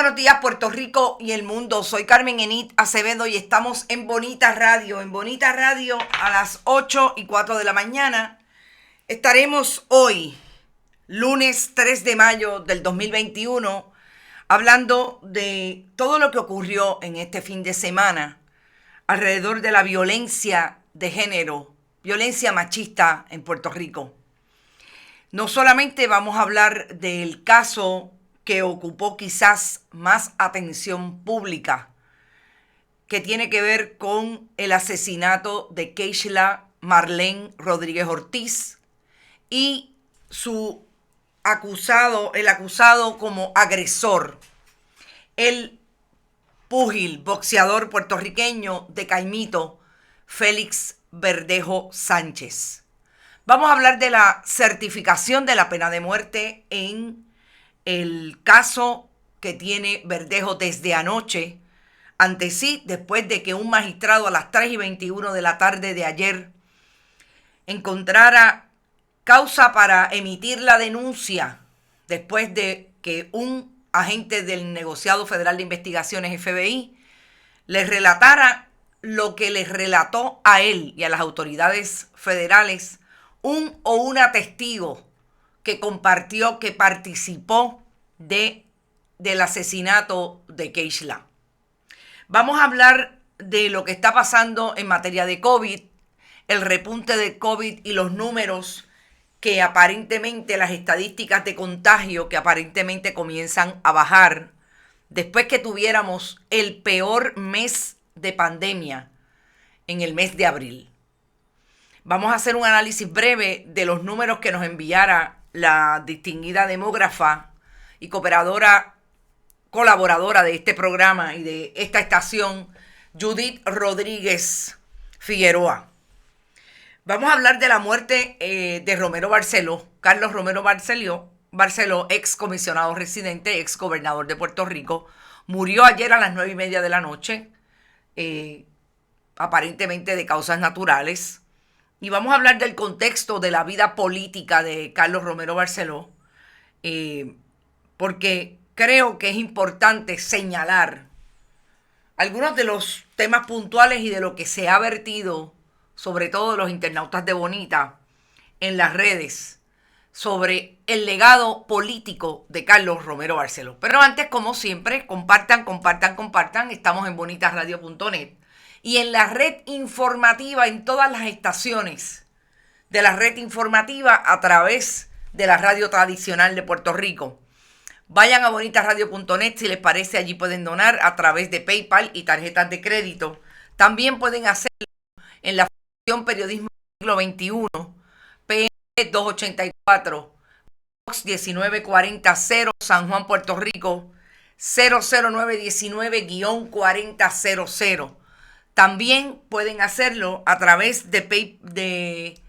buenos días, Puerto Rico y el mundo. Soy Carmen Enit Acevedo y estamos en Bonita Radio. En Bonita Radio a las 8:04 de la mañana. Estaremos hoy, lunes 3 de mayo del 2021, hablando de todo lo que ocurrió en este fin de semana alrededor de la violencia de género, violencia machista en Puerto Rico. No solamente vamos a hablar del caso que ocupó quizás más atención pública, que tiene que ver con el asesinato de Keishla Marlene Rodríguez Ortiz y el acusado como agresor, el púgil, boxeador puertorriqueño de Caimito, Félix Verdejo Sánchez. Vamos a hablar de la certificación de la pena de muerte en el caso que tiene Verdejo desde anoche ante sí, después de que un magistrado a las 3:21 de la tarde de ayer encontrara causa para emitir la denuncia después de que un agente del negociado federal de investigaciones FBI les relatara lo que les relató a él y a las autoridades federales un o una testigo que compartió, que participó del asesinato de Keishla. Vamos a hablar de lo que está pasando en materia de COVID, el repunte de COVID y los números que aparentemente, las estadísticas de contagio que aparentemente comienzan a bajar después que tuviéramos el peor mes de pandemia en el mes de abril. Vamos a hacer un análisis breve de los números que nos enviara la distinguida demógrafa y colaboradora de este programa y de esta estación, Judith Rodríguez Figueroa. Vamos a hablar de la muerte de Romero Barceló, Carlos Romero Barceló, ex comisionado residente, ex gobernador de Puerto Rico. Murió ayer a las 9:30 de la noche, aparentemente de causas naturales. Y vamos a hablar del contexto de la vida política de Carlos Romero Barceló, porque creo que es importante señalar algunos de los temas puntuales y de lo que se ha vertido, sobre todo los internautas de Bonita, en las redes, sobre el legado político de Carlos Romero Barceló. Pero antes, como siempre, compartan. Estamos en bonitasradio.net y en la red informativa, en todas las estaciones de la red informativa a través de la radio tradicional de Puerto Rico. Vayan a bonitasradio.net, si les parece, allí pueden donar a través de PayPal y tarjetas de crédito. También pueden hacerlo en la Fundación Periodismo Siglo XXI, PM 284, Box 19400, San Juan, Puerto Rico, 00919-4000. También pueden hacerlo a través de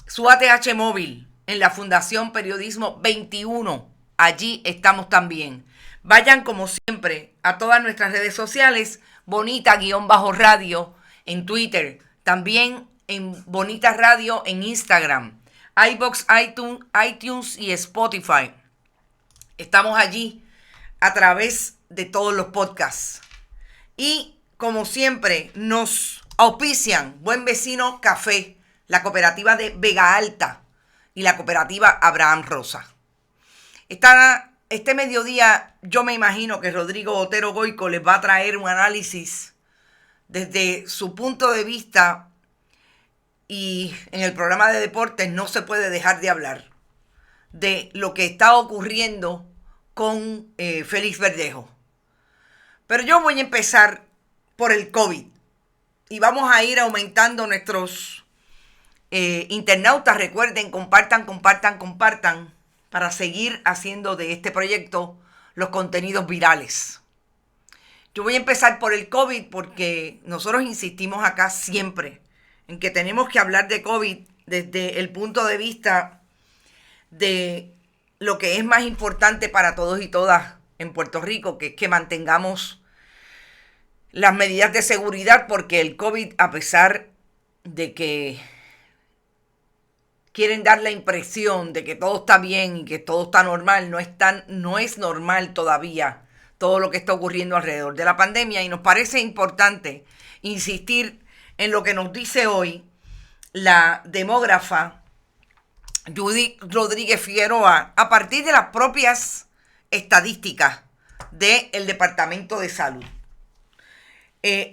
su ATH móvil en la Fundación Periodismo 21. Allí estamos también. Vayan como siempre a todas nuestras redes sociales, Bonita-Radio en Twitter, también en Bonita Radio en Instagram, iVoox, iTunes y Spotify. Estamos allí a través de todos los podcasts. Y como siempre nos auspician Buen Vecino Café, la cooperativa de Vega Alta y la cooperativa Abraham Rosa. Este mediodía yo me imagino que Rodrigo Otero Goico les va a traer un análisis desde su punto de vista, y en el programa de deportes no se puede dejar de hablar de lo que está ocurriendo con Félix Verdejo. Pero yo voy a empezar por el COVID y vamos a ir aumentando nuestros internautas. Recuerden, compartan para seguir haciendo de este proyecto los contenidos virales. Yo voy a empezar por el COVID porque nosotros insistimos acá siempre en que tenemos que hablar de COVID desde el punto de vista de lo que es más importante para todos y todas en Puerto Rico, que es que mantengamos las medidas de seguridad, porque el COVID, a pesar de que quieren dar la impresión de que todo está bien y que todo está normal, no es normal todavía todo lo que está ocurriendo alrededor de la pandemia, y nos parece importante insistir en lo que nos dice hoy la demógrafa Judith Rodríguez Figueroa a partir de las propias estadísticas del Departamento de Salud.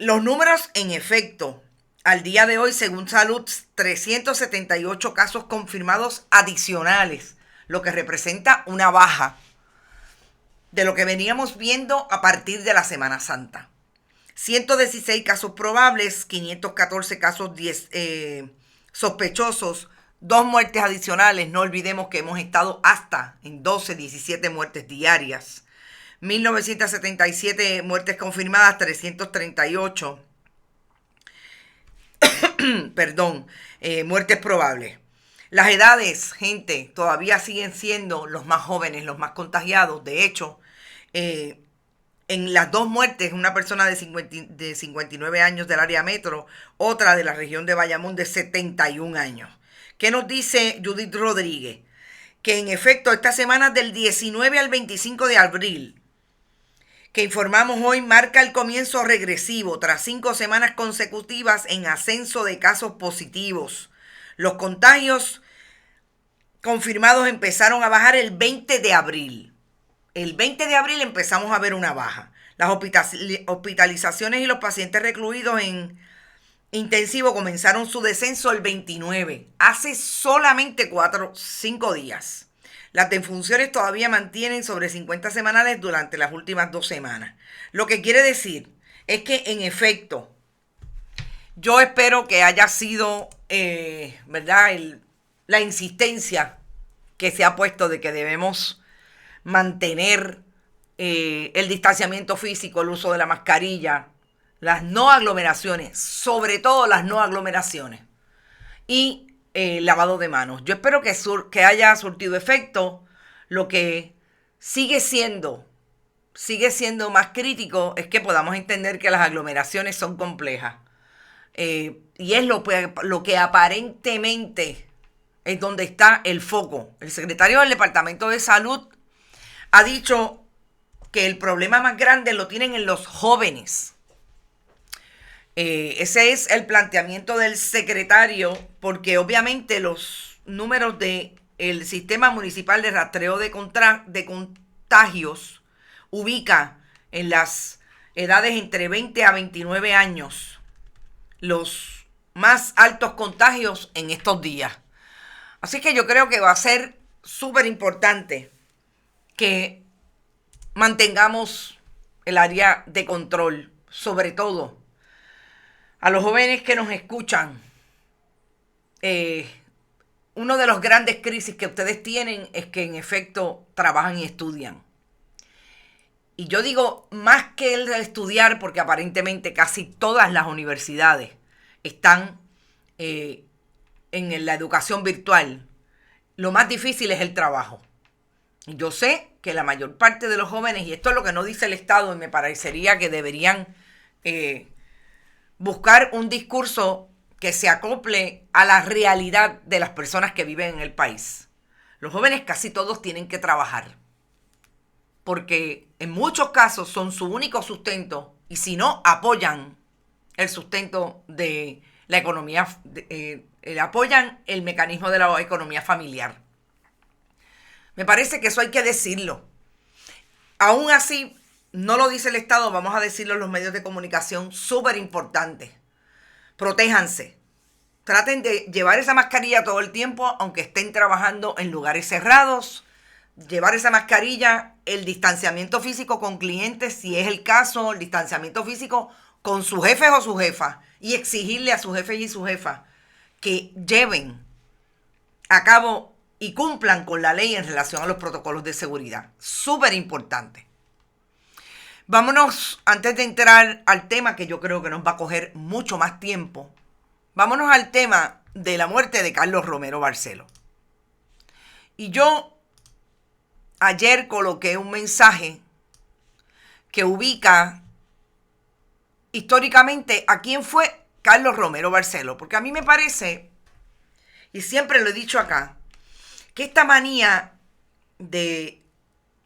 Los números, en efecto, al día de hoy, según Salud, 378 casos confirmados adicionales, lo que representa una baja de lo que veníamos viendo a partir de la Semana Santa. 116 casos probables, 514 casos sospechosos, 2 muertes adicionales. No olvidemos que hemos estado hasta en 12, 17 muertes diarias. 1977 muertes confirmadas, 338 muertes probables. Las edades, gente, todavía siguen siendo los más jóvenes, los más contagiados. De hecho, en las 2 muertes, una persona de 59 años del área metro, otra de la región de Bayamón de 71 años. ¿Qué nos dice Judith Rodríguez? Que en efecto, esta semana del 19 al 25 de abril, que informamos hoy, marca el comienzo regresivo tras 5 semanas consecutivas en ascenso de casos positivos. Los contagios confirmados empezaron a bajar el 20 de abril. El 20 de abril empezamos a ver una baja. Las hospitalizaciones y los pacientes recluidos en intensivo comenzaron su descenso el 29, hace solamente 5 días. Las defunciones todavía mantienen sobre 50 semanales durante las últimas 2 semanas. Lo que quiere decir es que, en efecto, yo espero que haya sido, ¿verdad?, la insistencia que se ha puesto de que debemos mantener el distanciamiento físico, el uso de la mascarilla, las no aglomeraciones, sobre todo las no aglomeraciones, y lavado de manos. Yo espero que haya surtido efecto. Lo que sigue siendo más crítico es que podamos entender que las aglomeraciones son complejas. Y es lo que aparentemente es donde está el foco. El secretario del Departamento de Salud ha dicho que el problema más grande lo tienen en los jóvenes. Ese es el planteamiento del secretario, porque obviamente los números del Sistema Municipal de Rastreo de Contagios ubica en las edades entre 20 a 29 años los más altos contagios en estos días. Así que yo creo que va a ser súper importante que mantengamos el área de control, sobre todo a los jóvenes que nos escuchan. Uno de los grandes crisis que ustedes tienen es que en efecto trabajan y estudian. Y yo digo más que el estudiar, porque aparentemente casi todas las universidades están en la educación virtual. Lo más difícil es el trabajo. Y yo sé que la mayor parte de los jóvenes, y esto es lo que no dice el Estado, y me parecería que deberían buscar un discurso que se acople a la realidad de las personas que viven en el país. Los jóvenes casi todos tienen que trabajar, porque en muchos casos son su único sustento, y si no, apoyan el sustento de la economía, apoyan el mecanismo de la economía familiar. Me parece que eso hay que decirlo. Aún así, no lo dice el Estado, vamos a decirlo en los medios de comunicación, súper importante. Protéjanse. Traten de llevar esa mascarilla todo el tiempo, aunque estén trabajando en lugares cerrados. Llevar esa mascarilla, el distanciamiento físico con clientes, si es el caso, el distanciamiento físico con sus jefes o sus jefas. Y exigirle a sus jefes y sus jefas que lleven a cabo y cumplan con la ley en relación a los protocolos de seguridad. Súper importante. Vámonos, antes de entrar al tema que yo creo que nos va a coger mucho más tiempo, vámonos al tema de la muerte de Carlos Romero Barceló. Y yo ayer coloqué un mensaje que ubica históricamente a quién fue Carlos Romero Barceló, porque a mí me parece, y siempre lo he dicho acá, que esta manía de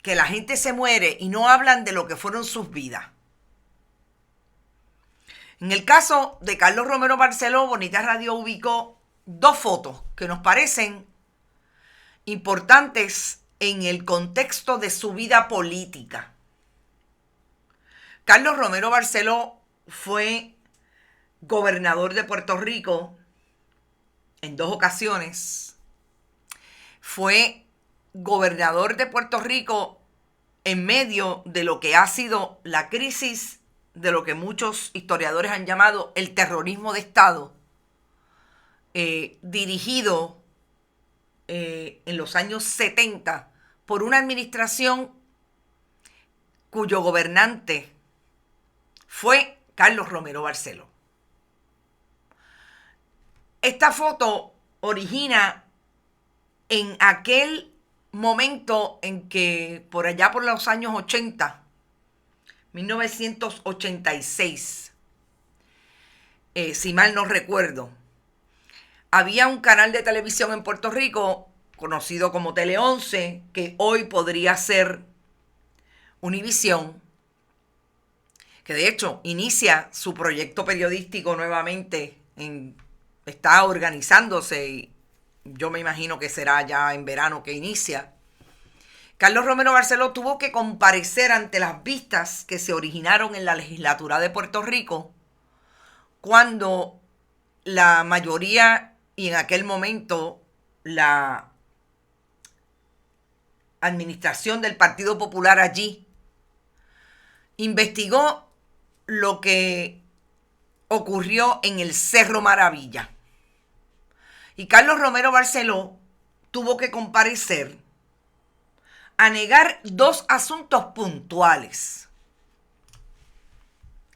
que la gente se muere y no hablan de lo que fueron sus vidas. En el caso de Carlos Romero Barceló, Bonita Radio ubicó dos fotos que nos parecen importantes en el contexto de su vida política. Carlos Romero Barceló fue gobernador de Puerto Rico en 2 ocasiones. Fue gobernador de Puerto Rico en medio de lo que ha sido la crisis de lo que muchos historiadores han llamado el terrorismo de Estado, dirigido en los años 70 por una administración cuyo gobernante fue Carlos Romero Barceló. Esta foto origina en aquel momento en que por allá por los años 80, 1986, si mal no recuerdo, había un canal de televisión en Puerto Rico conocido como Tele 11, que hoy podría ser Univisión, que de hecho inicia su proyecto periodístico nuevamente, está organizándose y yo me imagino que será ya en verano que inicia. Carlos Romero Barceló tuvo que comparecer ante las vistas que se originaron en la legislatura de Puerto Rico cuando la mayoría y en aquel momento la administración del Partido Popular allí investigó lo que ocurrió en el Cerro Maravilla. Y Carlos Romero Barceló tuvo que comparecer a negar 2 asuntos puntuales.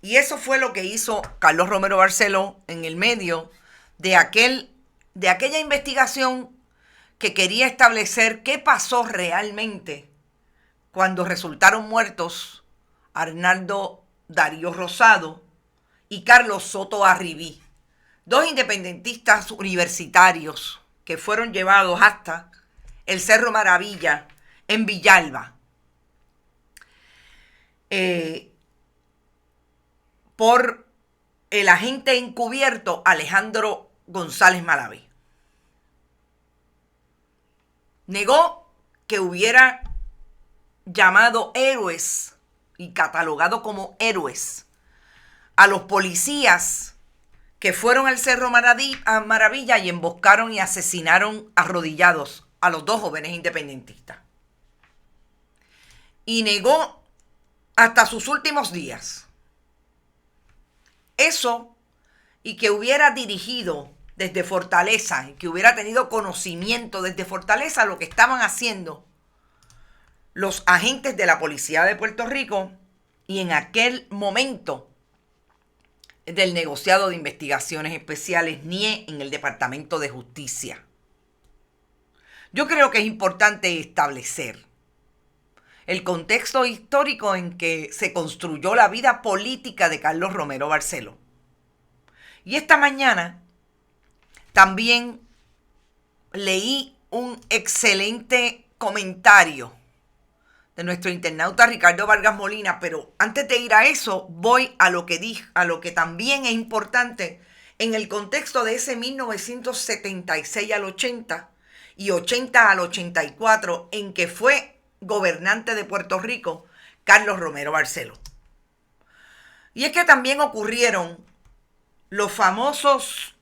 Y eso fue lo que hizo Carlos Romero Barceló en el medio de aquella investigación que quería establecer qué pasó realmente cuando resultaron muertos Arnaldo Darío Rosado y Carlos Soto Arribí, 2 independentistas universitarios que fueron llevados hasta el Cerro Maravilla en Villalba por el agente encubierto Alejandro González Malavé. Negó que hubiera llamado héroes y catalogado como héroes a los policías que fueron al Cerro Maravilla y emboscaron y asesinaron arrodillados a los 2 jóvenes independentistas. Y negó hasta sus últimos días eso, y que hubiera dirigido desde Fortaleza y que hubiera tenido conocimiento desde Fortaleza lo que estaban haciendo los agentes de la policía de Puerto Rico y en aquel momento del negociado de investigaciones especiales NIE en el Departamento de Justicia. Yo creo que es importante establecer el contexto histórico en que se construyó la vida política de Carlos Romero Barceló. Y esta mañana también leí un excelente comentario de nuestro internauta Ricardo Vargas Molina, pero antes de ir a eso, voy a lo que también es importante en el contexto de ese 1976 al 80 y 80 al 84, en que fue gobernante de Puerto Rico, Carlos Romero Barceló. Y es que también ocurrieron los famosos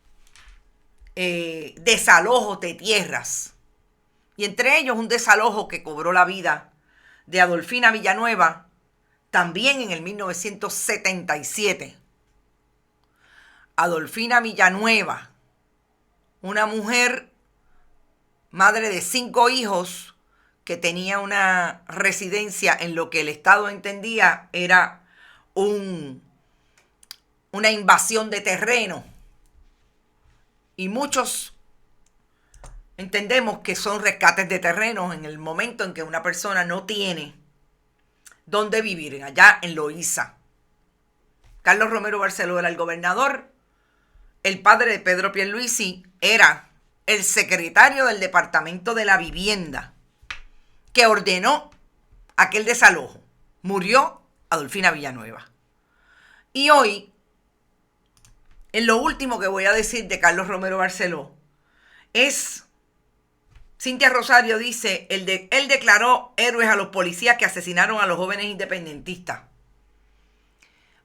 desalojos de tierras, y entre ellos un desalojo que cobró la vida de Adolfina Villanueva, también en el 1977. Adolfina Villanueva, una mujer, madre de 5 hijos, que tenía una residencia en lo que el Estado entendía era una invasión de terreno. Y muchos entendemos que son rescates de terrenos en el momento en que una persona no tiene dónde vivir, allá en Loíza. Carlos Romero Barceló era el gobernador, el padre de Pedro Pierluisi era el secretario del Departamento de la Vivienda, que ordenó aquel desalojo. Murió Adolfina Villanueva. Y hoy, en lo último que voy a decir de Carlos Romero Barceló, es, Cintia Rosario dice, él declaró héroes a los policías que asesinaron a los jóvenes independentistas.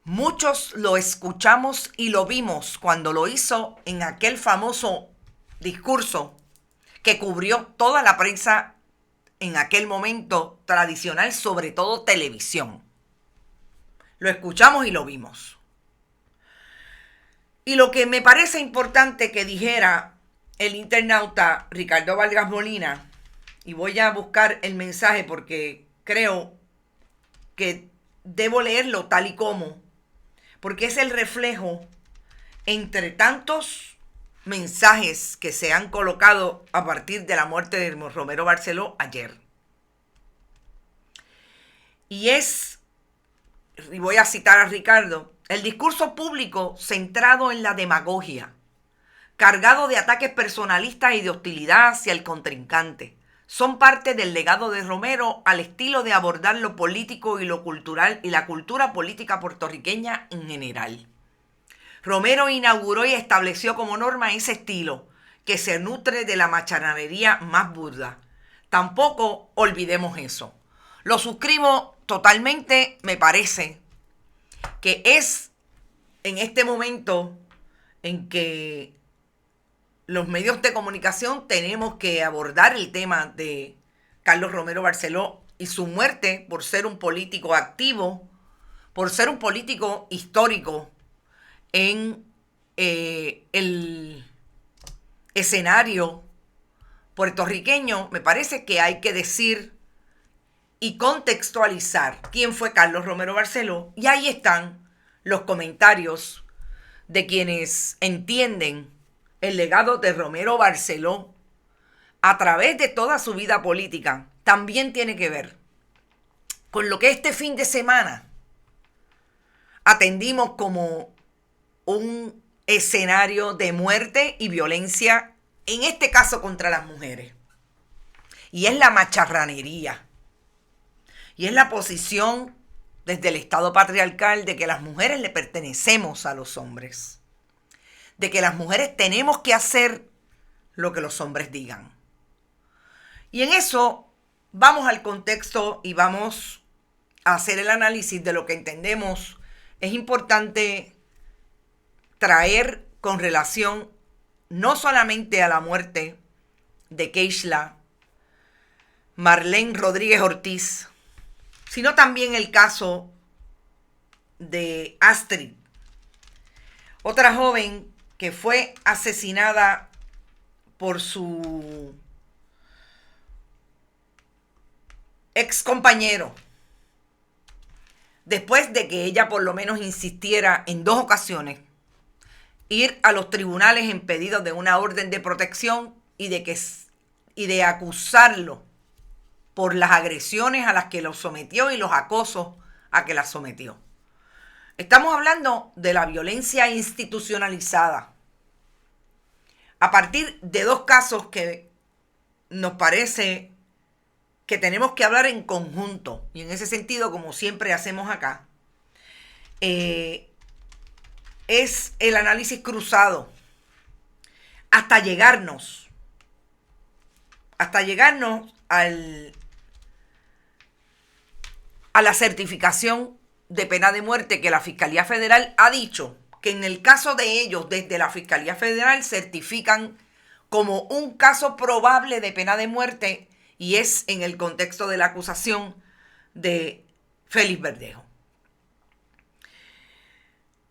Muchos lo escuchamos y lo vimos cuando lo hizo en aquel famoso discurso que cubrió toda la prensa en aquel momento tradicional, sobre todo televisión. Lo escuchamos y lo vimos. Y lo que me parece importante que dijera el internauta Ricardo Vargas Molina, y voy a buscar el mensaje porque creo que debo leerlo tal y como, porque es el reflejo entre tantos mensajes que se han colocado a partir de la muerte de Romero Barceló ayer. Y voy a citar a Ricardo, el discurso público centrado en la demagogia, cargado de ataques personalistas y de hostilidad hacia el contrincante, son parte del legado de Romero al estilo de abordar lo político y lo cultural y la cultura política puertorriqueña en general. Romero inauguró y estableció como norma ese estilo, que se nutre de la macharranería más burda. Tampoco olvidemos eso. Lo suscribo totalmente, me parece que es en este momento en que los medios de comunicación tenemos que abordar el tema de Carlos Romero Barceló y su muerte por ser un político activo, por ser un político histórico en el escenario puertorriqueño. Me parece que hay que decir y contextualizar quién fue Carlos Romero Barceló, y ahí están los comentarios de quienes entienden el legado de Romero Barceló a través de toda su vida política. También tiene que ver con lo que este fin de semana atendimos como un escenario de muerte y violencia, en este caso contra las mujeres. Y es la macharranería. Y es la posición desde el Estado patriarcal de que las mujeres le pertenecemos a los hombres. De que las mujeres tenemos que hacer lo que los hombres digan. Y en eso vamos al contexto y vamos a hacer el análisis de lo que entendemos es importante traer con relación no solamente a la muerte de Keishla Marlene Rodríguez Ortiz, sino también el caso de Astrid, otra joven que fue asesinada por su ex compañero, después de que ella por lo menos insistiera en 2 ocasiones ir a los tribunales en pedido de una orden de protección y de acusarlo por las agresiones a las que lo sometió y los acosos a que la sometió. Estamos hablando de la violencia institucionalizada. A partir de 2 casos que nos parece que tenemos que hablar en conjunto, y en ese sentido, como siempre hacemos acá, es el análisis cruzado hasta llegarnos a la certificación de pena de muerte que la Fiscalía Federal ha dicho que en el caso de ellos, desde la Fiscalía Federal, certifican como un caso probable de pena de muerte, y es en el contexto de la acusación de Félix Verdejo.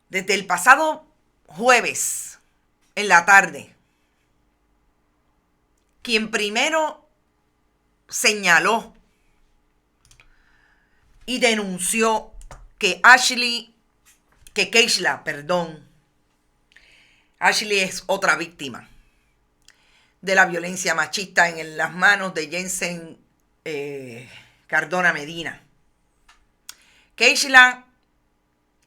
Desde el pasado jueves en la tarde, quien primero señaló y denunció que Ashley es otra víctima de la violencia machista en las manos de Jensen Cardona Medina. Keishla,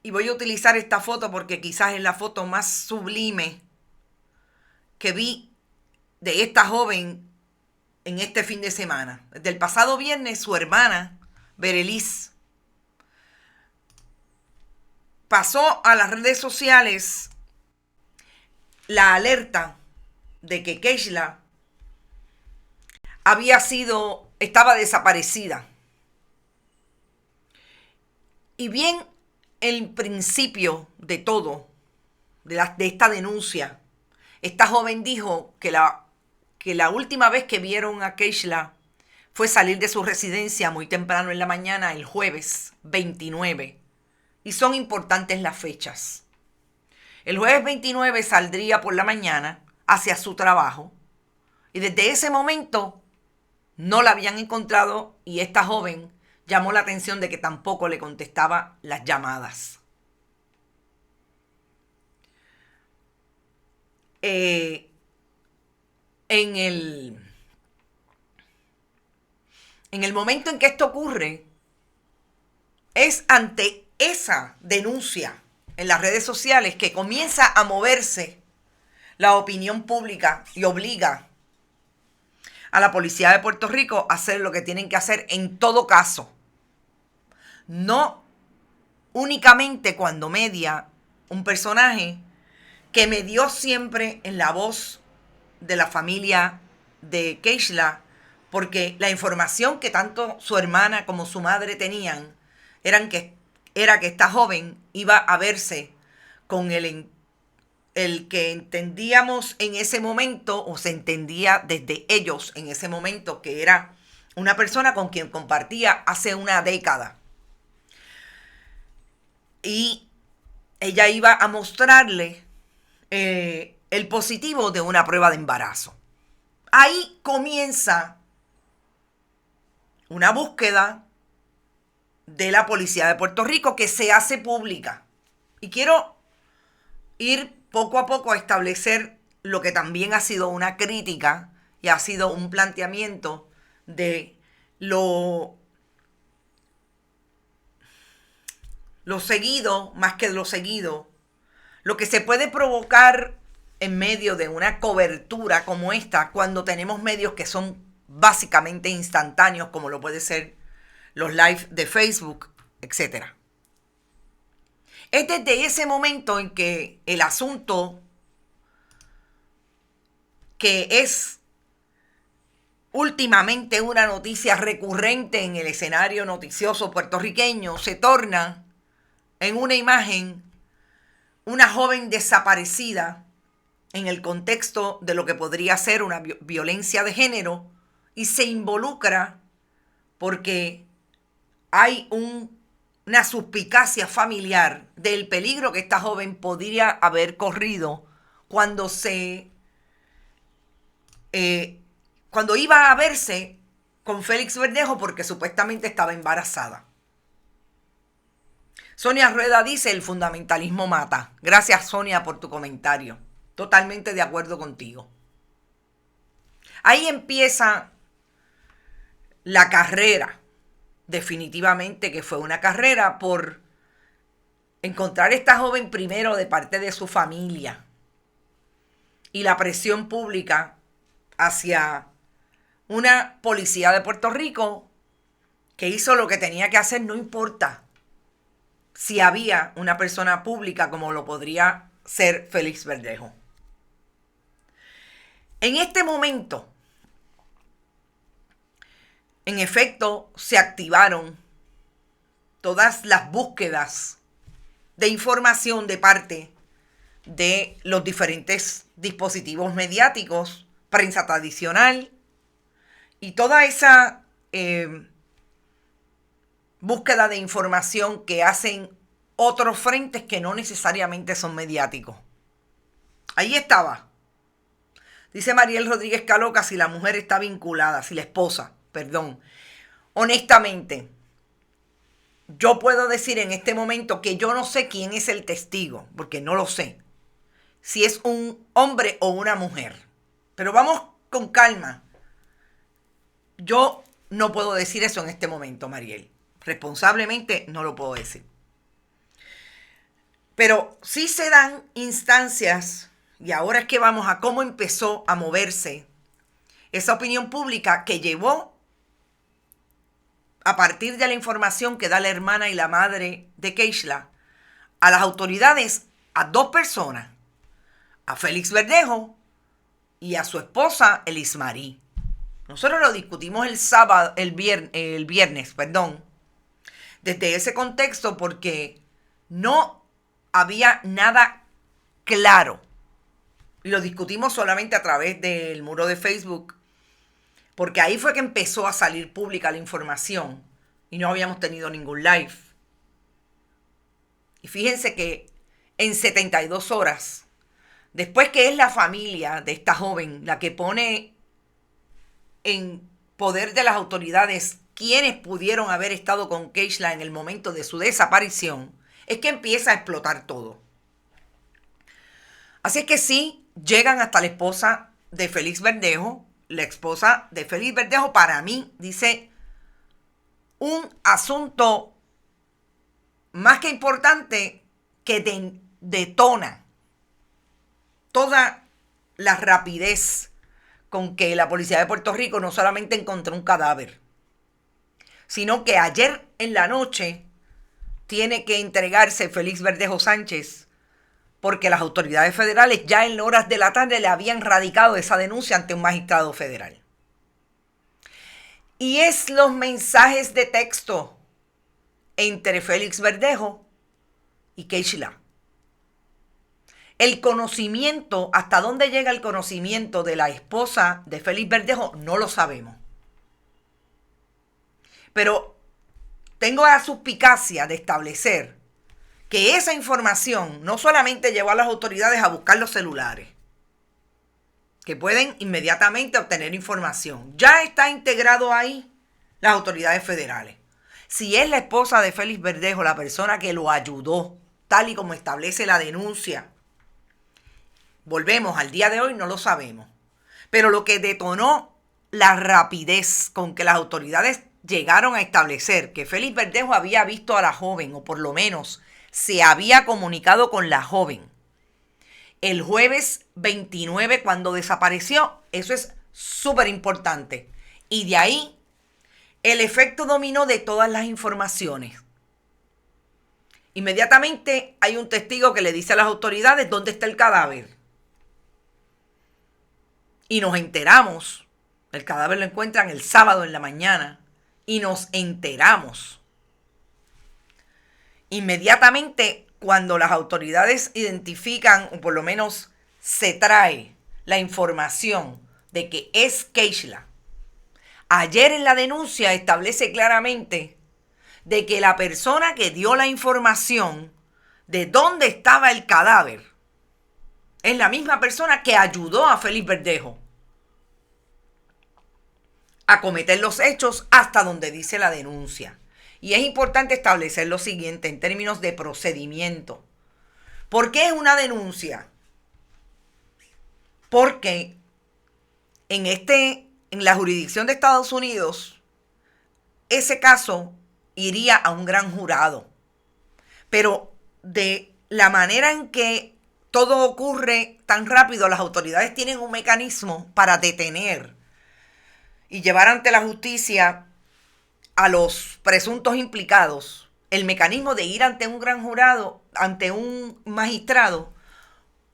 y voy a utilizar esta foto porque quizás es la foto más sublime que vi de esta joven en este fin de semana. Desde el pasado viernes, su hermana Bereliz, pasó a las redes sociales la alerta de que Keishla estaba desaparecida. Y bien, el principio de todo, de esta denuncia, esta joven dijo que la última vez que vieron a Keishla fue salir de su residencia muy temprano en la mañana, el jueves 29. Y son importantes las fechas. El jueves 29 saldría por la mañana hacia su trabajo y desde ese momento no la habían encontrado y esta joven llamó la atención de que tampoco le contestaba las llamadas. En el momento en que esto ocurre, es ante esa denuncia en las redes sociales que comienza a moverse la opinión pública y obliga a la policía de Puerto Rico a hacer lo que tienen que hacer en todo caso. No únicamente cuando media un personaje que medió siempre en la voz de la familia de Keishla, porque la información que tanto su hermana como su madre tenían era que esta joven iba a verse con el que entendíamos en ese momento, o se entendía desde ellos en ese momento, que era una persona con quien compartía hace una década. Y ella iba a mostrarle el positivo de una prueba de embarazo. Ahí comienza una búsqueda de la policía de Puerto Rico que se hace pública. Y quiero ir poco a poco a establecer lo que también ha sido una crítica y ha sido un planteamiento de lo seguido, más que lo seguido, lo que se puede provocar en medio de una cobertura como esta, cuando tenemos medios que son básicamente instantáneos, como lo puede ser los live de Facebook, etc. Es desde ese momento en que el asunto, que es últimamente una noticia recurrente en el escenario noticioso puertorriqueño, se torna en una imagen, una joven desaparecida en el contexto de lo que podría ser una violencia de género, y se involucra porque hay una suspicacia familiar del peligro que esta joven podría haber corrido cuando iba a verse con Félix Verdejo, porque supuestamente estaba embarazada. Sonia Rueda dice: el fundamentalismo mata. Gracias, Sonia, por tu comentario. Totalmente de acuerdo contigo. Ahí empieza la carrera. Definitivamente que fue una carrera por encontrar a esta joven, primero de parte de su familia, y la presión pública hacia una policía de Puerto Rico que hizo lo que tenía que hacer, no importa si había una persona pública como lo podría ser Félix Verdejo. En este momento, en efecto, se activaron todas las búsquedas de información de parte de los diferentes dispositivos mediáticos, prensa tradicional, y toda esa búsqueda de información que hacen otros frentes que no necesariamente son mediáticos. Ahí estaba. Dice Mariel Rodríguez Caloca: si la mujer está vinculada, si la esposa, perdón. Honestamente, yo puedo decir en este momento que yo no sé quién es el testigo, porque no lo sé, si es un hombre o una mujer. Pero vamos con calma. Yo no puedo decir eso en este momento, Mariel. Responsablemente no lo puedo decir. Pero sí se dan instancias, y ahora es que vamos a cómo empezó a moverse esa opinión pública que llevó a partir de la información que da la hermana y la madre de Keishla a las autoridades, a dos personas, a Félix Verdejo y a su esposa Elis Marie. Nosotros lo discutimos el viernes, desde ese contexto, porque no había nada claro. Y lo discutimos solamente a través del muro de Facebook, porque ahí fue que empezó a salir pública la información y no habíamos tenido ningún live. Y fíjense que en 72 horas, después que es la familia de esta joven la que pone en poder de las autoridades quienes pudieron haber estado con Keishla en el momento de su desaparición, es que empieza a explotar todo. Así es que sí, llegan hasta la esposa de Félix Verdejo. La esposa de Félix Verdejo, para mí, dice un asunto más que importante que detona toda la rapidez con que la policía de Puerto Rico no solamente encontró un cadáver, sino que ayer en la noche tiene que entregarse Félix Verdejo Sánchez, porque las autoridades federales ya en horas de la tarde le habían radicado esa denuncia ante un magistrado federal. Y es los mensajes de texto entre Félix Verdejo y Keishla. El conocimiento, hasta dónde llega el conocimiento de la esposa de Félix Verdejo, no lo sabemos. Pero tengo la suspicacia de establecer que esa información no solamente llevó a las autoridades a buscar los celulares, que pueden inmediatamente obtener información. Ya está integrado ahí las autoridades federales. Si es la esposa de Félix Verdejo la persona que lo ayudó, tal y como establece la denuncia, volvemos, al día de hoy no lo sabemos. Pero lo que detonó la rapidez con que las autoridades llegaron a establecer que Félix Verdejo había visto a la joven, o por lo menos se había comunicado con la joven, el jueves 29 cuando desapareció, eso es súper importante. Y de ahí el efecto dominó de todas las informaciones. Inmediatamente hay un testigo que le dice a las autoridades dónde está el cadáver. Y nos enteramos, el cadáver lo encuentran el sábado en la mañana, y nos enteramos. Inmediatamente cuando las autoridades identifican, o por lo menos se trae la información de que es Keishla. Ayer en la denuncia establece claramente de que la persona que dio la información de dónde estaba el cadáver es la misma persona que ayudó a Félix Verdejo a cometer los hechos hasta donde dice la denuncia. Y es importante establecer lo siguiente en términos de procedimiento. ¿Por qué es una denuncia? Porque en la jurisdicción de Estados Unidos, ese caso iría a un gran jurado. Pero de la manera en que todo ocurre tan rápido, las autoridades tienen un mecanismo para detener y llevar ante la justicia a los presuntos implicados. El mecanismo de ir ante un gran jurado, ante un magistrado,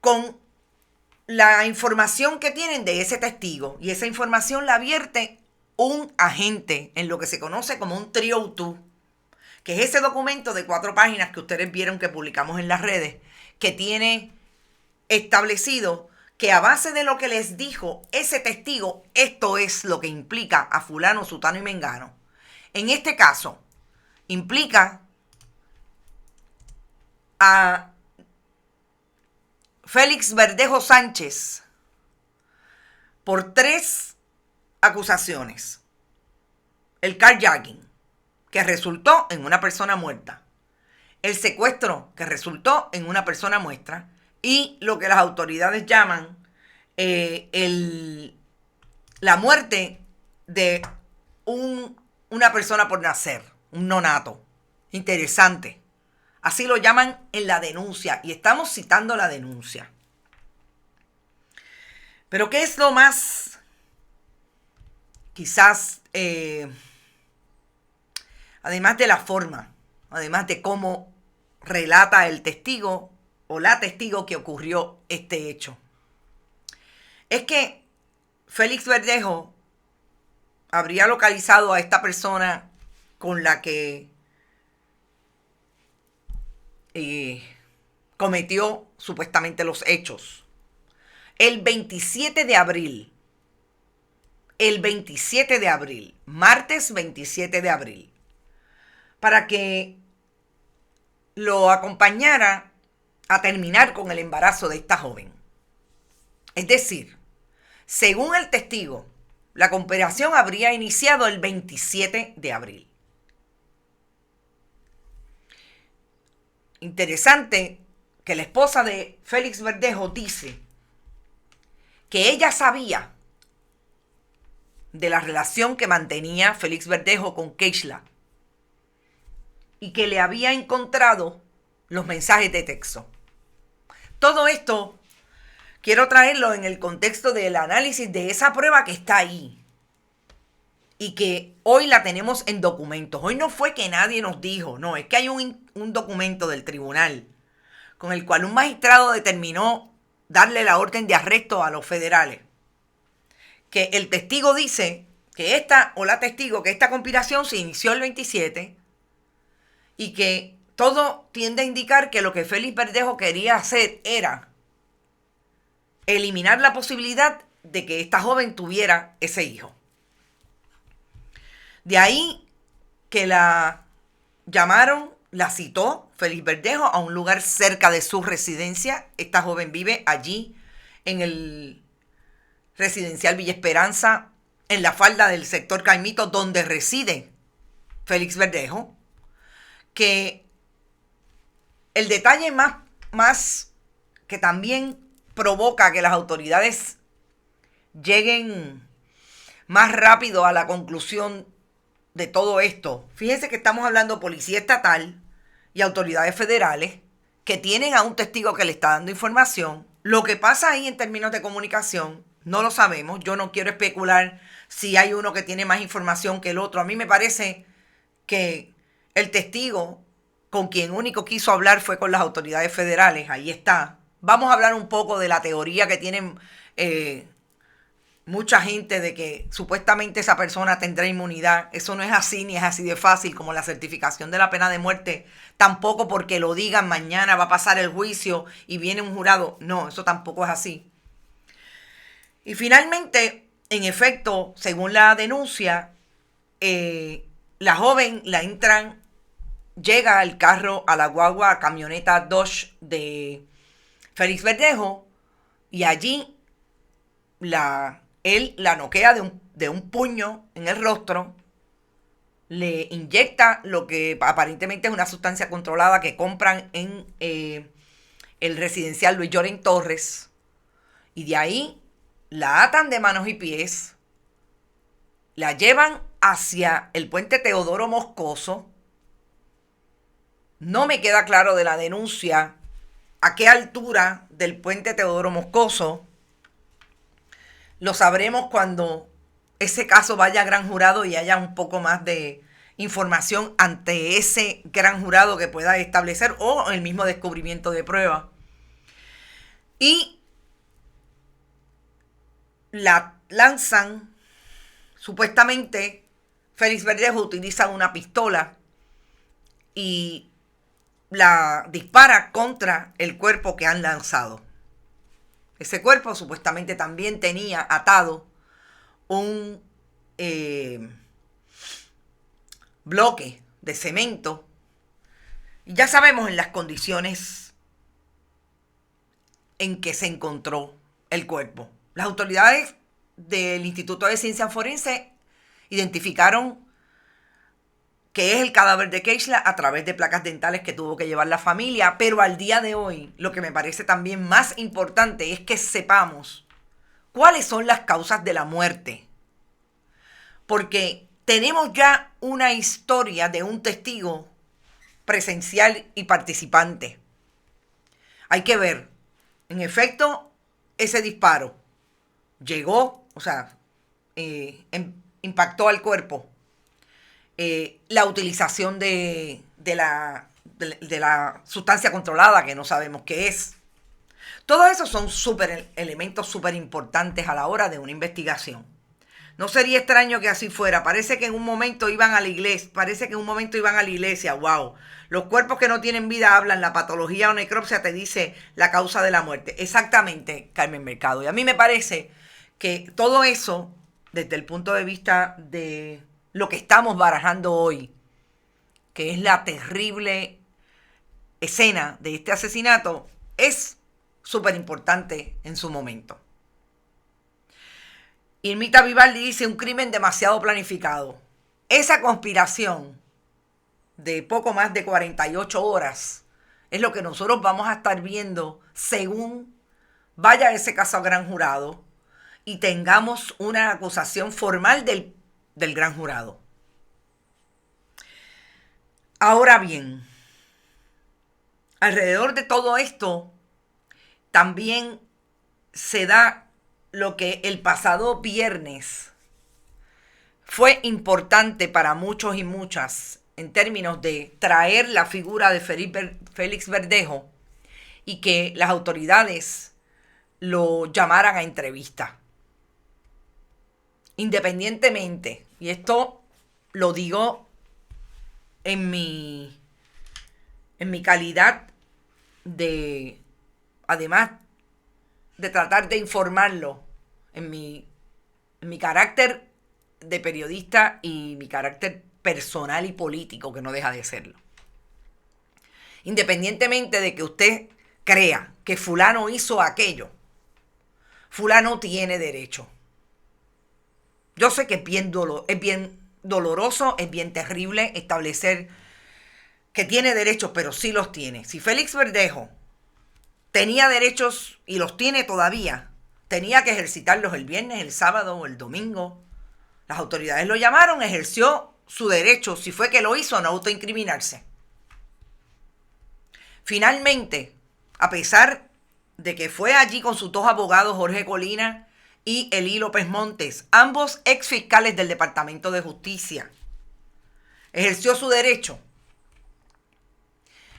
con la información que tienen de ese testigo. Y esa información la vierte un agente en lo que se conoce como un 302, que es ese documento de 4 páginas que ustedes vieron que publicamos en las redes, que tiene establecido que a base de lo que les dijo ese testigo, esto es lo que implica a fulano, sutano y mengano. En este caso, implica a Félix Verdejo Sánchez por 3 acusaciones. El carjacking, que resultó en una persona muerta. El secuestro, que resultó en una persona muerta. Y lo que las autoridades llaman la muerte de una persona por nacer, un nonato. Interesante. Así lo llaman en la denuncia, y estamos citando la denuncia. Pero ¿qué es lo más quizás además de la forma, además de cómo relata el testigo o la testigo que ocurrió este hecho. Es que Félix Verdejo habría localizado a esta persona con la que cometió supuestamente los hechos el 27 de abril. El 27 de abril, martes 27 de abril, para que lo acompañara a terminar con el embarazo de esta joven. Es decir, según el testigo, la conspiración habría iniciado el 27 de abril. Interesante que la esposa de Félix Verdejo dice que ella sabía de la relación que mantenía Félix Verdejo con Keishla y que le había encontrado los mensajes de texto. Todo esto quiero traerlo en el contexto del análisis de esa prueba que está ahí y que hoy la tenemos en documentos. Hoy no fue que nadie nos dijo, no, es que hay un documento del tribunal con el cual un magistrado determinó darle la orden de arresto a los federales. Que el testigo dice que esta conspiración se inició el 27 y que todo tiende a indicar que lo que Félix Verdejo quería hacer era eliminar la posibilidad de que esta joven tuviera ese hijo. De ahí que la llamaron, la citó Félix Verdejo a un lugar cerca de su residencia. Esta joven vive allí en el residencial Villa Esperanza, en la falda del sector Caimito, donde reside Félix Verdejo, que el detalle más que también provoca que las autoridades lleguen más rápido a la conclusión de todo esto. Fíjense que estamos hablando de policía estatal y autoridades federales que tienen a un testigo que le está dando información. Lo que pasa ahí en términos de comunicación no lo sabemos. Yo no quiero especular si hay uno que tiene más información que el otro. A mí me parece que el testigo con quien único quiso hablar fue con las autoridades federales. Ahí está. Vamos a hablar un poco de la teoría que tienen mucha gente de que supuestamente esa persona tendrá inmunidad. Eso no es así, ni es así de fácil como la certificación de la pena de muerte. Tampoco porque lo digan mañana va a pasar el juicio y viene un jurado. No, eso tampoco es así. Y finalmente, en efecto, según la denuncia, la joven llega al carro, a la guagua, camioneta Dodge de Félix Verdejo, y allí él la noquea de un puño en el rostro, le inyecta lo que aparentemente es una sustancia controlada que compran en el residencial Luis Lloren Torres, y de ahí la atan de manos y pies, la llevan hacia el puente Teodoro Moscoso. No me queda claro de la denuncia a qué altura del puente Teodoro Moscoso. Lo sabremos cuando ese caso vaya a gran jurado y haya un poco más de información ante ese gran jurado que pueda establecer, o el mismo descubrimiento de prueba. Y la lanzan, supuestamente Félix Verdejo utiliza una pistola y la dispara contra el cuerpo que han lanzado. Ese cuerpo supuestamente también tenía atado un bloque de cemento. Y ya sabemos en las condiciones en que se encontró el cuerpo. Las autoridades del Instituto de Ciencias Forenses identificaron que es el cadáver de Keishla a través de placas dentales que tuvo que llevar la familia, pero al día de hoy lo que me parece también más importante es que sepamos cuáles son las causas de la muerte, porque tenemos ya una historia de un testigo presencial y participante. Hay que ver, en efecto, ese disparo llegó, impactó al cuerpo. la utilización de la sustancia controlada, que no sabemos qué es. Todos esos son elementos súper importantes a la hora de una investigación. No sería extraño que así fuera. Parece que en un momento iban a la iglesia. Wow. Los cuerpos que no tienen vida hablan. La patología o necropsia te dice la causa de la muerte. Exactamente, Carmen Mercado. Y a mí me parece que todo eso, desde el punto de vista de lo que estamos barajando hoy, que es la terrible escena de este asesinato, es súper importante en su momento. Irmita Vivaldi dice: un crimen demasiado planificado. Esa conspiración de poco más de 48 horas es lo que nosotros vamos a estar viendo según vaya ese caso al gran jurado y tengamos una acusación formal del gran jurado. Ahora bien, alrededor de todo esto también se da lo que el pasado viernes fue importante para muchos y muchas en términos de traer la figura de Félix Verdejo y que las autoridades lo llamaran a entrevista. Independientemente, y esto lo digo en mi calidad de, además de tratar de informarlo, en mi carácter de periodista y mi carácter personal y político, que no deja de serlo. Independientemente de que usted crea que fulano hizo aquello, fulano tiene derecho. Yo sé que es bien doloroso, es bien terrible establecer que tiene derechos, pero sí los tiene. Si Félix Verdejo tenía derechos y los tiene todavía, tenía que ejercitarlos el viernes, el sábado o el domingo. Las autoridades lo llamaron, ejerció su derecho, si fue que lo hizo, a no autoincriminarse. Finalmente, a pesar de que fue allí con sus dos abogados, Jorge Colina y Elí López Montes, ambos ex fiscales del Departamento de Justicia, ejerció su derecho.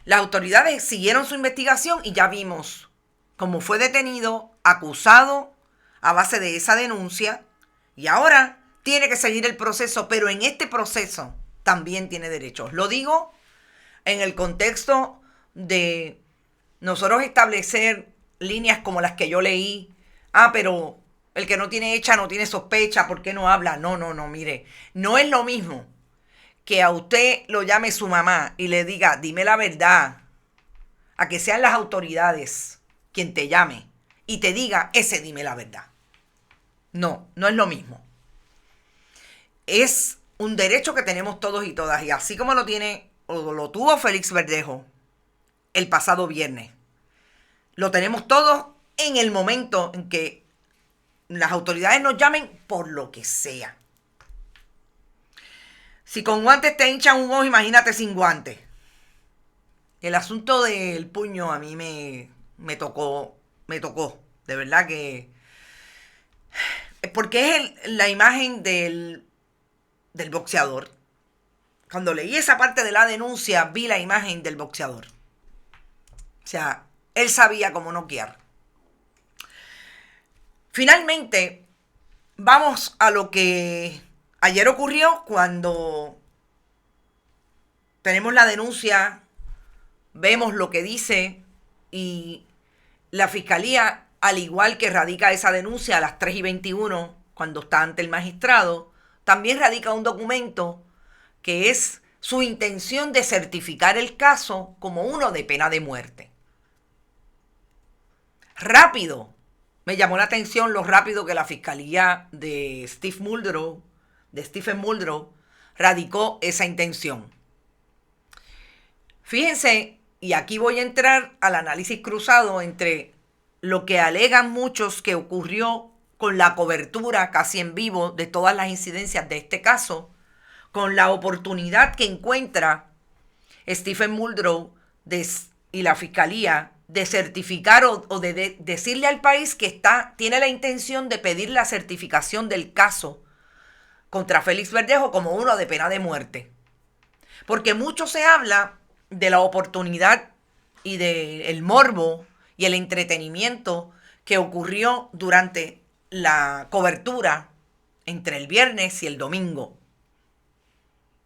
Las autoridades siguieron su investigación y ya vimos cómo fue detenido, acusado a base de esa denuncia, y ahora tiene que seguir el proceso, pero en este proceso también tiene derechos. Lo digo en el contexto de nosotros establecer líneas como las que yo leí. Pero el que no tiene hecha no tiene sospecha, ¿por qué no habla? No, mire, no es lo mismo que a usted lo llame su mamá y le diga, dime la verdad, a que sean las autoridades quien te llame y te diga, ese dime la verdad. No es lo mismo. Es un derecho que tenemos todos y todas, y así como lo tiene o lo tuvo Félix Verdejo el pasado viernes, lo tenemos todos en el momento en que las autoridades nos llamen por lo que sea. Si con guantes te hinchan un ojo, imagínate sin guantes. El asunto del puño a mí me tocó, de verdad que... Porque es la imagen del boxeador. Cuando leí esa parte de la denuncia, vi la imagen del boxeador. O sea, él sabía cómo noquear. Finalmente, vamos a lo que ayer ocurrió cuando tenemos la denuncia, vemos lo que dice y la fiscalía, al igual que radica esa denuncia a las 3:21, cuando está ante el magistrado, también radica un documento que es su intención de certificar el caso como uno de pena de muerte. Rápido. Me llamó la atención lo rápido que la fiscalía de Stephen Muldrow, radicó esa intención. Fíjense, y aquí voy a entrar al análisis cruzado entre lo que alegan muchos que ocurrió con la cobertura casi en vivo de todas las incidencias de este caso, con la oportunidad que encuentra Stephen Muldrow y la fiscalía de certificar o de decirle al país que tiene la intención de pedir la certificación del caso contra Félix Verdejo como uno de pena de muerte. Porque mucho se habla de la oportunidad y del morbo y el entretenimiento que ocurrió durante la cobertura entre el viernes y el domingo.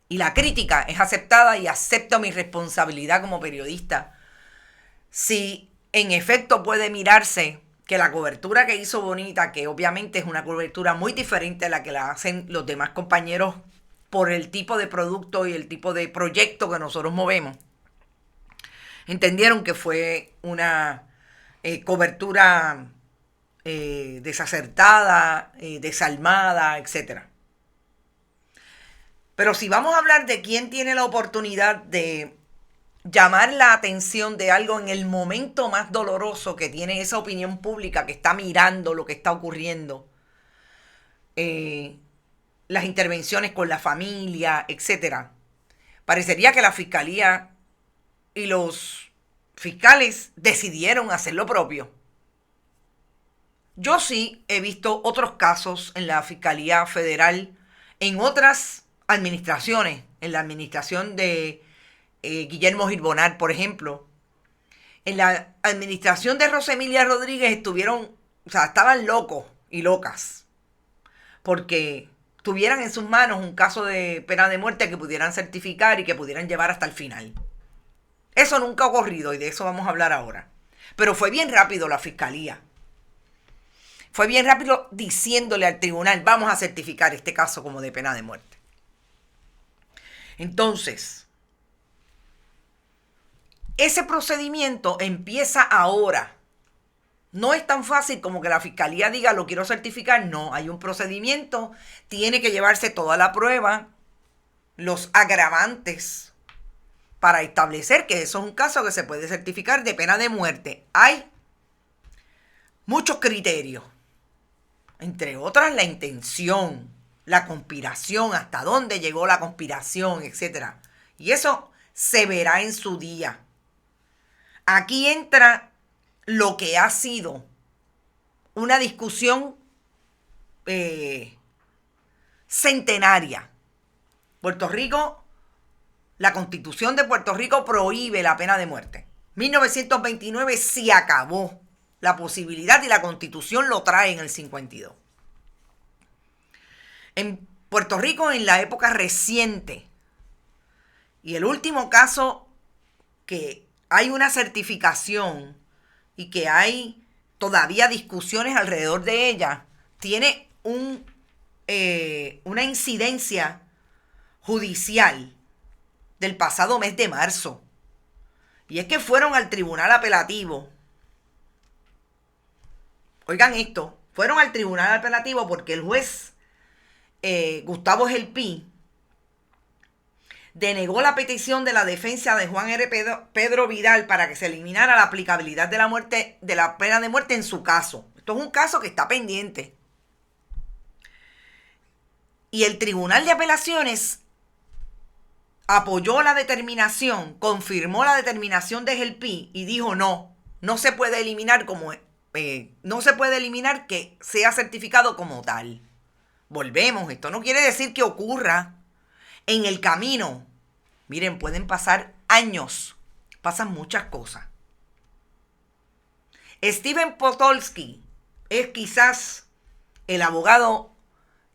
Y la crítica es aceptada y acepto mi responsabilidad como periodista. Si en efecto puede mirarse que la cobertura que hizo Bonita, que obviamente es una cobertura muy diferente a la que la hacen los demás compañeros por el tipo de producto y el tipo de proyecto que nosotros movemos, entendieron que fue una cobertura desacertada, desalmada, etc. Pero si vamos a hablar de quién tiene la oportunidad de llamar la atención de algo en el momento más doloroso que tiene esa opinión pública que está mirando lo que está ocurriendo, las intervenciones con la familia, etc., parecería que la fiscalía y los fiscales decidieron hacer lo propio. Yo sí he visto otros casos en la Fiscalía Federal, en otras administraciones, en la administración de Guillermo Girbonat, por ejemplo. En la administración de Rosemilia Rodríguez estaban locos y locas, porque tuvieran en sus manos un caso de pena de muerte que pudieran certificar y que pudieran llevar hasta el final. Eso nunca ha ocurrido y de eso vamos a hablar ahora. Pero fue bien rápido la fiscalía. Fue bien rápido diciéndole al tribunal, vamos a certificar este caso como de pena de muerte. Entonces, ese procedimiento empieza ahora. No es tan fácil como que la fiscalía diga, lo quiero certificar. No, hay un procedimiento, tiene que llevarse toda la prueba, los agravantes, para establecer que eso es un caso que se puede certificar de pena de muerte. Hay muchos criterios, entre otras la intención, la conspiración, hasta dónde llegó la conspiración, etc. Y eso se verá en su día. Aquí entra lo que ha sido una discusión centenaria. Puerto Rico, la Constitución de Puerto Rico prohíbe la pena de muerte. 1929 se acabó la posibilidad y la Constitución lo trae en el 52. En Puerto Rico, en la época reciente, y el último caso que hay una certificación y que hay todavía discusiones alrededor de ella, tiene una incidencia judicial del pasado mes de marzo. Y es que fueron al tribunal apelativo. Oigan esto, fueron al tribunal apelativo porque el juez Gustavo Gelpi denegó la petición de la defensa de Juan R. Pedro Vidal para que se eliminara la aplicabilidad de la pena de muerte en su caso. Esto es un caso que está pendiente. Y el Tribunal de Apelaciones apoyó la determinación, confirmó la determinación de Gelpi y dijo no se puede eliminar no se puede eliminar que sea certificado como tal. Volvemos, esto no quiere decir que ocurra en el camino. Miren, pueden pasar años, pasan muchas cosas. Steven Podolsky es quizás el abogado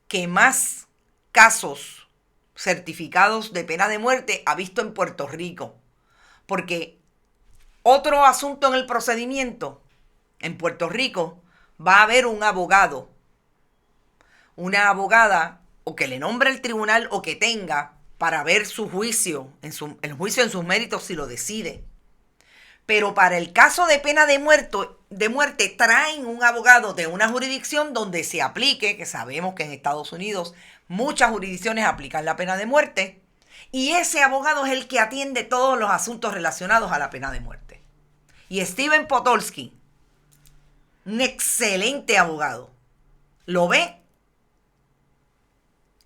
que más casos certificados de pena de muerte ha visto en Puerto Rico. Porque otro asunto en el procedimiento, en Puerto Rico va a haber un abogado, una abogada, o que le nombre el tribunal o que tenga para ver su juicio, el juicio en sus méritos si lo decide. Pero para el caso de pena de muerte traen un abogado de una jurisdicción donde se aplique, que sabemos que en Estados Unidos muchas jurisdicciones aplican la pena de muerte, y ese abogado es el que atiende todos los asuntos relacionados a la pena de muerte. Y Steven Podolsky, un excelente abogado, lo ve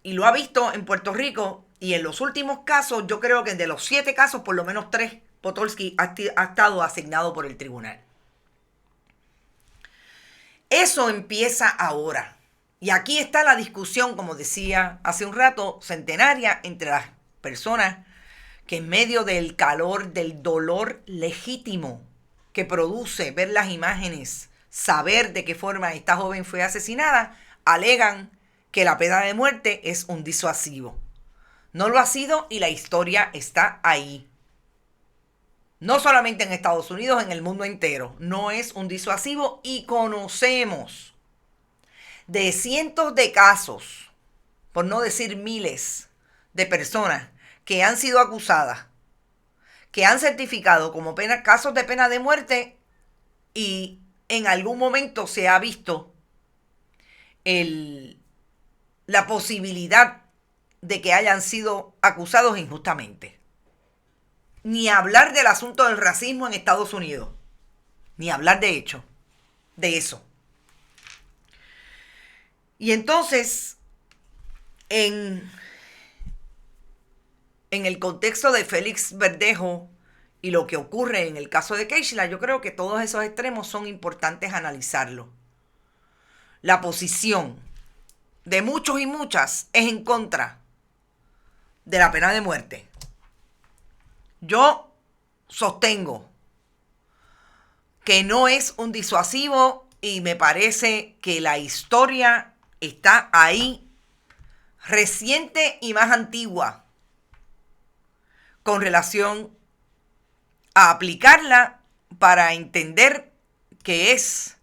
y lo ha visto en Puerto Rico, y en los últimos casos, yo creo que de los 7 casos, por lo menos 3, Podolsky ha estado asignado por el tribunal. Eso empieza ahora. Y aquí está la discusión, como decía hace un rato, centenaria entre las personas que en medio del calor, del dolor legítimo que produce ver las imágenes, saber de qué forma esta joven fue asesinada, alegan que la pena de muerte es un disuasivo. No lo ha sido y la historia está ahí. No solamente en Estados Unidos, en el mundo entero. No es un disuasivo y conocemos de cientos de casos, por no decir miles, de personas que han sido acusadas, que han certificado como casos de pena de muerte y en algún momento se ha visto la posibilidad de que hayan sido acusados injustamente. Ni hablar del asunto del racismo en Estados Unidos, ni hablar de hecho, de eso. Y entonces, en el contexto de Félix Verdejo y lo que ocurre en el caso de Keishla, yo creo que todos esos extremos son importantes analizarlo. La posición de muchos y muchas es en contra de la pena de muerte. Yo sostengo que no es un disuasivo y me parece que la historia está ahí, reciente y más antigua, con relación a aplicarla para entender que es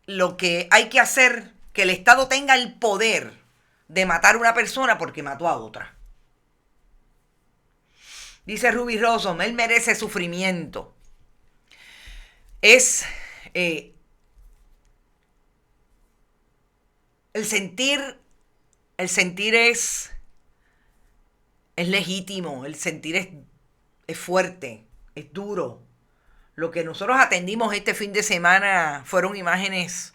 lo que hay que hacer, que el Estado tenga el poder de matar a una persona porque mató a otra. Dice Ruby Rossum, él merece sufrimiento. Es el sentir es legítimo, el sentir es fuerte, es duro. Lo que nosotros atendimos este fin de semana fueron imágenes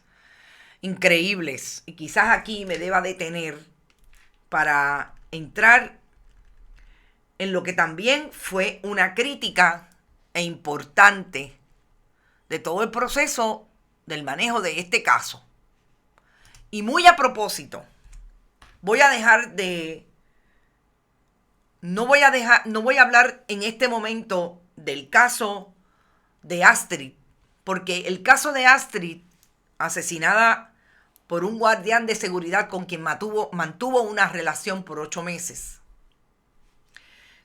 increíbles y quizás aquí me deba detener para entrar en lo que también fue una crítica e importante de todo el proceso del manejo de este caso. Y muy a propósito, no voy a hablar en este momento del caso de Astrid, porque el caso de Astrid, asesinada por un guardián de seguridad con quien mantuvo una relación por 8 meses,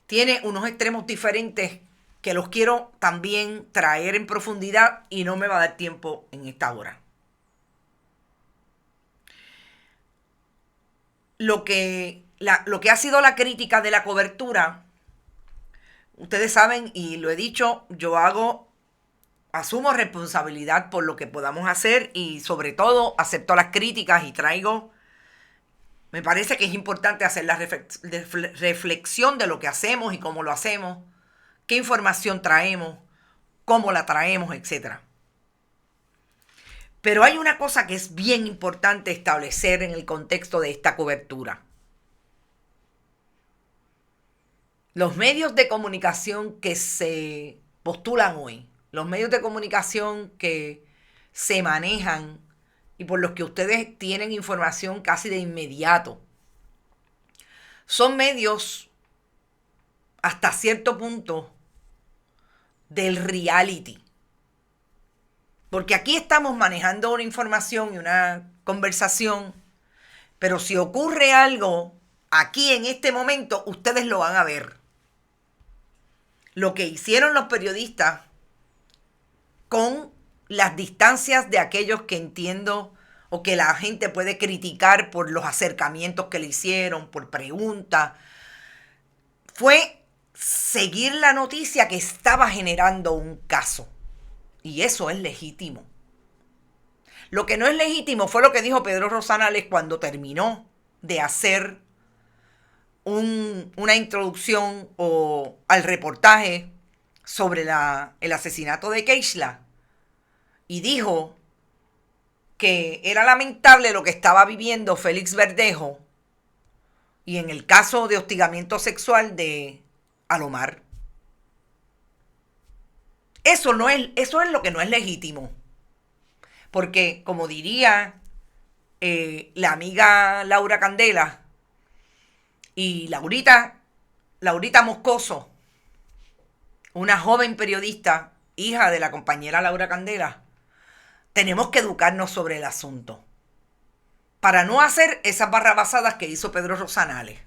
tiene unos extremos diferentes que los quiero también traer en profundidad y no me va a dar tiempo en esta hora. Lo que ha sido la crítica de la cobertura, ustedes saben y lo he dicho, yo asumo responsabilidad por lo que podamos hacer y sobre todo acepto las críticas y me parece que es importante hacer la reflexión de lo que hacemos y cómo lo hacemos, qué información traemos, cómo la traemos, etc. Pero hay una cosa que es bien importante establecer en el contexto de esta cobertura. Los medios de comunicación que se postulan hoy, los medios de comunicación que se manejan y por los que ustedes tienen información casi de inmediato, son medios hasta cierto punto del reality. Porque aquí estamos manejando una información y una conversación, pero si ocurre algo aquí en este momento, ustedes lo van a ver. Lo que hicieron los periodistas con las distancias de aquellos que entiendo o que la gente puede criticar por los acercamientos que le hicieron, por preguntas, fue seguir la noticia que estaba generando un caso. Y eso es legítimo. Lo que no es legítimo fue lo que dijo Pedro Rosanales cuando terminó de hacer una introducción al reportaje sobre el asesinato de Keishla. Y dijo que era lamentable lo que estaba viviendo Félix Verdejo y en el caso de hostigamiento sexual de Alomar. Eso es lo que no es legítimo. Porque, como diría la amiga Laura Candela y Laurita Moscoso, una joven periodista, hija de la compañera Laura Candela, tenemos que educarnos sobre el asunto para no hacer esas barrabasadas que hizo Pedro Rosanales.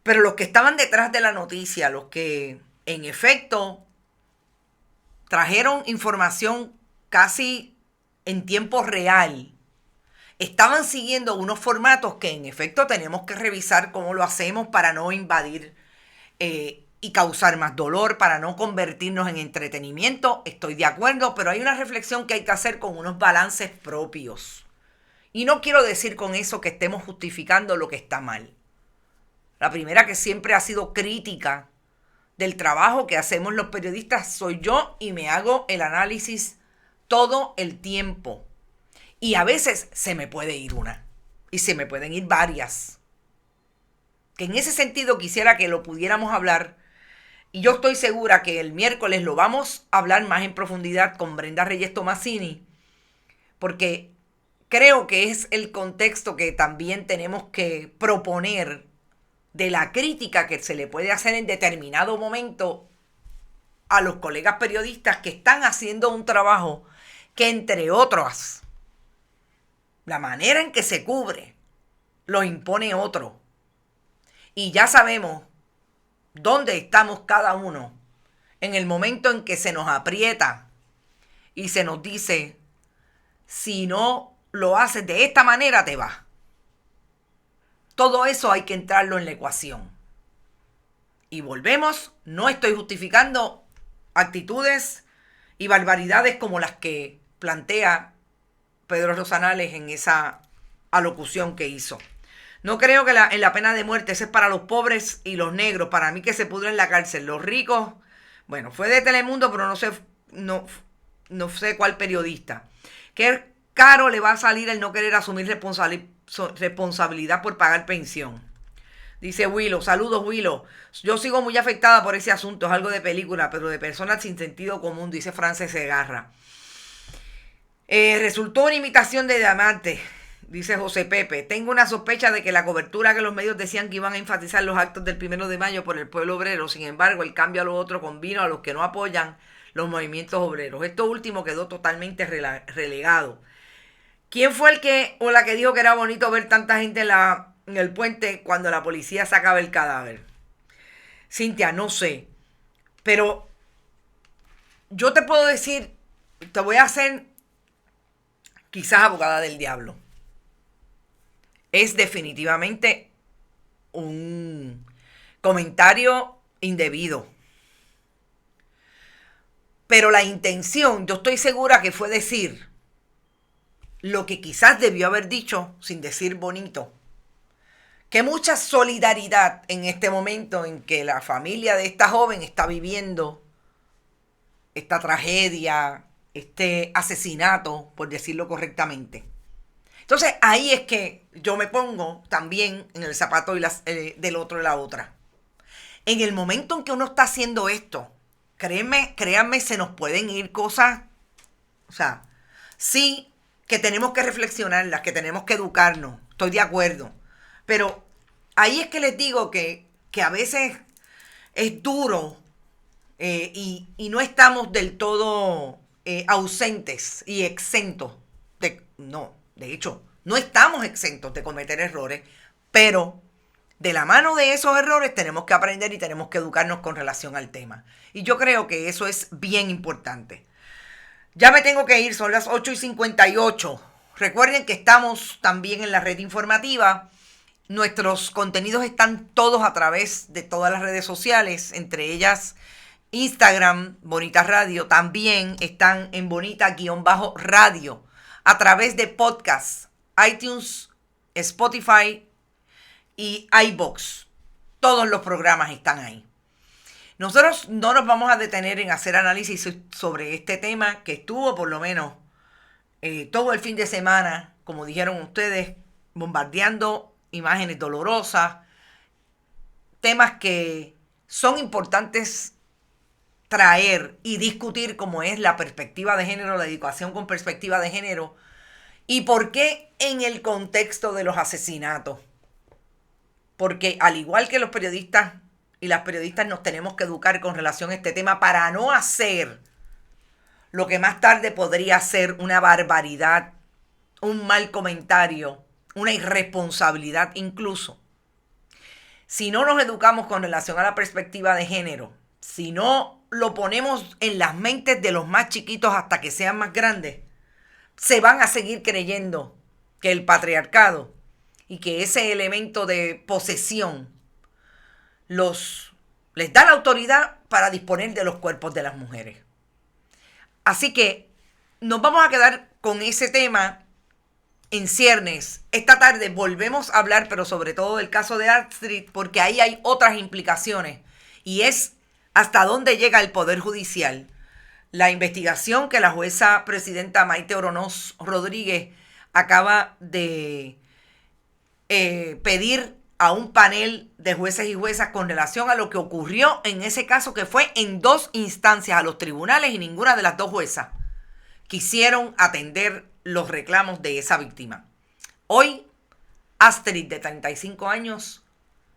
Pero los que estaban detrás de la noticia, los que en efecto trajeron información casi en tiempo real, estaban siguiendo unos formatos que en efecto tenemos que revisar cómo lo hacemos para no invadir y causar más dolor, para no convertirnos en entretenimiento. Estoy de acuerdo, pero hay una reflexión que hay que hacer con unos balances propios. Y no quiero decir con eso que estemos justificando lo que está mal. La primera que siempre ha sido crítica del trabajo que hacemos los periodistas soy yo, y me hago el análisis todo el tiempo. Y a veces se me puede ir una, y se me pueden ir varias. Que en ese sentido quisiera que lo pudiéramos hablar, y yo estoy segura que el miércoles lo vamos a hablar más en profundidad con Brenda Reyes Tomasini, porque creo que es el contexto que también tenemos que proponer de la crítica que se le puede hacer en determinado momento a los colegas periodistas que están haciendo un trabajo que, entre otras, la manera en que se cubre lo impone otro. Y ya sabemos dónde estamos cada uno en el momento en que se nos aprieta y se nos dice, si no lo haces de esta manera te vas. Todo eso hay que entrarlo en la ecuación. Y volvemos, no estoy justificando actitudes y barbaridades como las que plantea Pedro Rosanales en esa alocución que hizo. No creo que en la pena de muerte, ese es para los pobres y los negros, para mí que se pudren en la cárcel. Los ricos, bueno, fue de Telemundo, pero no sé cuál periodista. Qué caro le va a salir el no querer asumir responsabilidad por pagar pensión. Dice Willow, saludos Willow. Yo sigo muy afectada por ese asunto, es algo de película, pero de personas sin sentido común, dice Frances Segarra. Resultó una imitación de Diamante, dice José Pepe. Tengo una sospecha de que la cobertura que los medios decían que iban a enfatizar los actos del 1 de mayo por el pueblo obrero, sin embargo, el cambio a lo otro convino a los que no apoyan los movimientos obreros. Esto último quedó totalmente relegado. ¿Quién fue el que o la que dijo que era bonito ver tanta gente en el puente cuando la policía sacaba el cadáver? Cintia, no sé. Pero yo te puedo decir, te voy a hacer quizás abogada del diablo. Es definitivamente un comentario indebido. Pero la intención, yo estoy segura que fue decir lo que quizás debió haber dicho sin decir bonito. Que mucha solidaridad en este momento en que la familia de esta joven está viviendo esta tragedia, este asesinato, por decirlo correctamente. Entonces ahí es que yo me pongo también en el zapato del otro y la otra. En el momento en que uno está haciendo esto, créanme, se nos pueden ir cosas, o sea, sí que tenemos que reflexionarlas, que tenemos que educarnos, estoy de acuerdo. Pero ahí es que les digo que a veces es duro y no estamos del todo ausentes y exentos. De hecho, no estamos exentos de cometer errores, pero de la mano de esos errores tenemos que aprender y tenemos que educarnos con relación al tema. Y yo creo que eso es bien importante. Ya me tengo que ir, son las 8:58. Recuerden que estamos también en la red informativa. Nuestros contenidos están todos a través de todas las redes sociales, entre ellas Instagram, Bonita Radio. También están en Bonita-Radio, a través de podcasts, iTunes, Spotify y iVoox. Todos los programas están ahí. Nosotros no nos vamos a detener en hacer análisis sobre este tema que estuvo por lo menos todo el fin de semana, como dijeron ustedes, bombardeando imágenes dolorosas, temas que son importantes traer y discutir, como es la perspectiva de género, la educación con perspectiva de género, ¿Y por qué en el contexto de los asesinatos? Porque al igual que los periodistas y las periodistas nos tenemos que educar con relación a este tema para no hacer lo que más tarde podría ser una barbaridad, un mal comentario, una irresponsabilidad incluso. Si no nos educamos con relación a la perspectiva de género, si no lo ponemos en las mentes de los más chiquitos hasta que sean más grandes, se van a seguir creyendo que el patriarcado y que ese elemento de posesión les da la autoridad para disponer de los cuerpos de las mujeres. Así que nos vamos a quedar con ese tema en ciernes. Esta tarde volvemos a hablar, pero sobre todo del caso de Astrid, porque ahí hay otras implicaciones. Y es hasta dónde llega el Poder Judicial. La investigación que la jueza presidenta Maite Oronoz Rodríguez acaba de pedir a un panel de jueces y juezas con relación a lo que ocurrió en ese caso, que fue en 2 instancias a los tribunales, y ninguna de las 2 juezas quisieron atender los reclamos de esa víctima. Hoy, Astrid, de 35 años,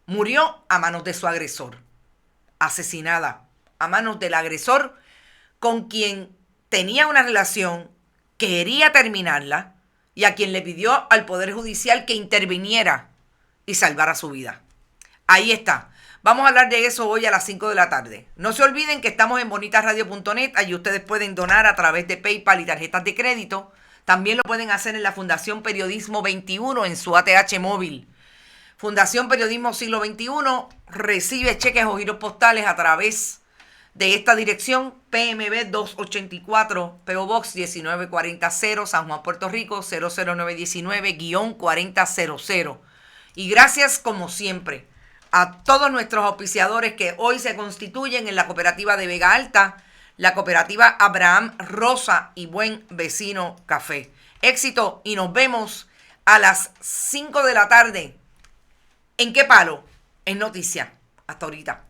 murió a manos de su agresor, asesinada a manos del agresor con quien tenía una relación, quería terminarla y a quien le pidió al Poder Judicial que interviniera y salvara su vida. Ahí está. Vamos a hablar de eso hoy a las 5 de la tarde. No se olviden que estamos en bonitasradio.net. Allí ustedes pueden donar a través de PayPal y tarjetas de crédito. También lo pueden hacer en la Fundación Periodismo 21 en su ATH móvil. Fundación Periodismo Siglo XXI recibe cheques o giros postales a través de esta dirección: PMB 284, PO Box 19400, San Juan, Puerto Rico 00919-4000. Y gracias, como siempre, a todos nuestros auspiciadores que hoy se constituyen en la cooperativa de Vega Alta, la cooperativa Abraham Rosa y Buen Vecino Café. Éxito, y nos vemos a las 5 de la tarde. ¿En qué palo? En Noticias. Hasta ahorita.